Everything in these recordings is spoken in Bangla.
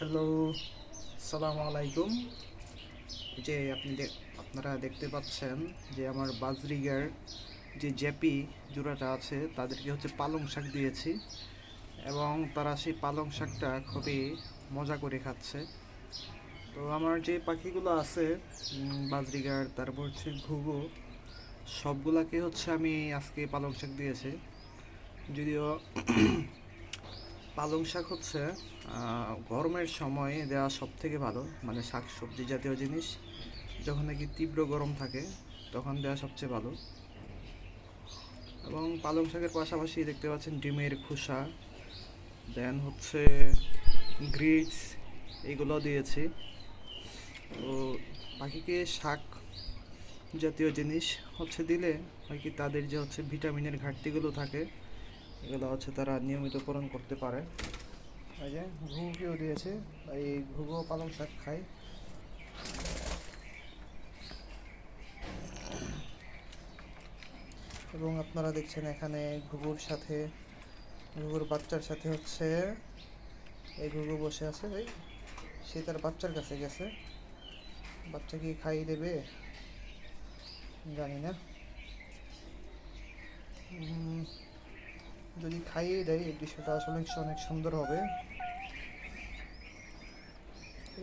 হ্যালো, আসসালামু আলাইকুম। এই যে আপনারা দেখতে পাচ্ছেন যে আমার বাজরিগার যে জ্যাপি জোড়াটা আছে তাদেরকে হচ্ছে পালং শাক দিয়েছি এবং তারা সেই পালং শাকটা খুবই মজা করে খাচ্ছে। তো আমার যে পাখিগুলো আছে বাজরিগার, তারপর হচ্ছে ঘুঘু, সবগুলাকে হচ্ছে আমি আজকে পালং শাক দিয়েছি। যদিও পালং শাক হচ্ছে গরমের সময় দেওয়া সব থেকে ভালো, মানে শাক সবজি জাতীয় জিনিস যখন নাকি তীব্র গরম থাকে তখন দেওয়া সবচেয়ে ভালো। এবং পালং শাকের পাশাপাশি দেখতে পাচ্ছেন ডিমের খোসা, দেন হচ্ছে গ্রিটস, এগুলো দিয়েছি। তো পাখিকে শাক জাতীয় জিনিস হচ্ছে দিলে হয় কি, তাদের যে হচ্ছে ভিটামিনের ঘাটতিগুলো থাকে এগুলো হচ্ছে তারা নিয়মিত পূরণ করতে পারে। এই যে ঘুঘুকেও দিয়েছে, এই ঘুঘু পালং শাক খায়। এবং আপনারা দেখছেন এখানে ঘুঘুর বাচ্চার সাথে হচ্ছে এই ঘুঘু বসে আছে। এই সে তার বাচ্চার কাছে গেছে, বাচ্চা কি খাইয়ে দেবে জানি না। যদি খাইয়ে দেয় এই দৃশ্যটা আসলে অনেক সুন্দর হবে।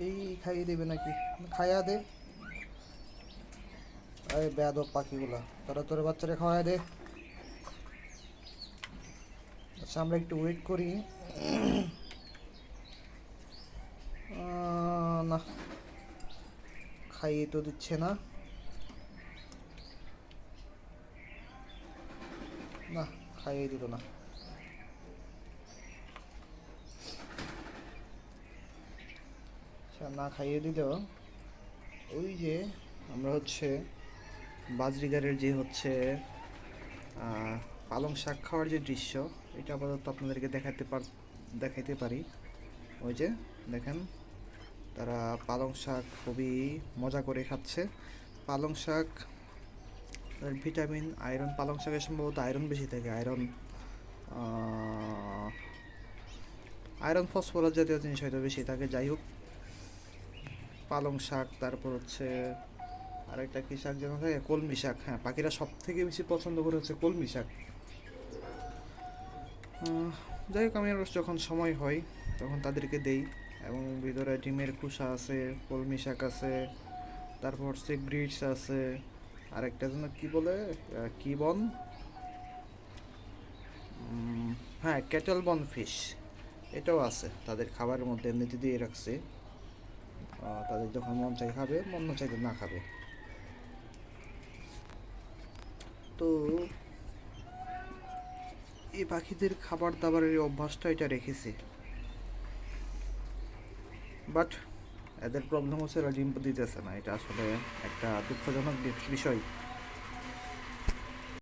এই খাইয়ে দেবে নাকি? খাইয়া দে। আরে বেয়াদব পাখিগুলা, তারা তোর বাচ্চারা খাওয়ায় দে। আচ্ছা, আমরা একটু ওয়েট করি। না, খাইয়ে তো দিচ্ছে না। না, খাইয়ে দিল না। আচ্ছা, না খাইয়ে দিলেও ওই যে আমরা হচ্ছে বাজরিগারের যে হচ্ছে পালং শাক খাওয়ার যে দৃশ্য, এটা আপাতত আপনাদেরকে দেখাইতে পারি। ওই যে দেখেন, তারা পালং শাক খুবই মজা করে খাচ্ছে। পালং শাক ভিটামিন, আয়রন, পালং শাকে সম্ভবত আয়রন বেশি থাকে। আয়রন ফসফরাস জাতীয় জিনিস হয়তো বেশি থাকে। যাই হোক, পালং শাক, তারপর হচ্ছে আরেকটা কী শাক যেন থাকে, কলমি শাক। হ্যাঁ, পাখিরা সব থেকে বেশি পছন্দ করে হচ্ছে কলমি শাক। যাই হোক, আমি যখন সময় হয় তখন তাদেরকে দেই। এবং ভিতরে ডিমের খোসা আছে, কলমি শাক আছে, তারপর হচ্ছে ব্রিডস আছে, আরেকটা যেন কি বলে, কি বন, হ্যাঁ, ক্যাটল বন ফিশ, এটাও আছে তাদের খাবারের মধ্যে, এমনিতে দিয়ে রাখছি। তাদের যখন মন চাই খাবে, মন না চাইলে না খাবে। তো এই পাখিদের খাবার দাবারের এই অভ্যাসটা এটা রেখেছি। বাট এদের প্রবলেম হচ্ছে এরা ডিম দিতেছে না, এটা আসলে একটা দুঃখজনক বিষয়।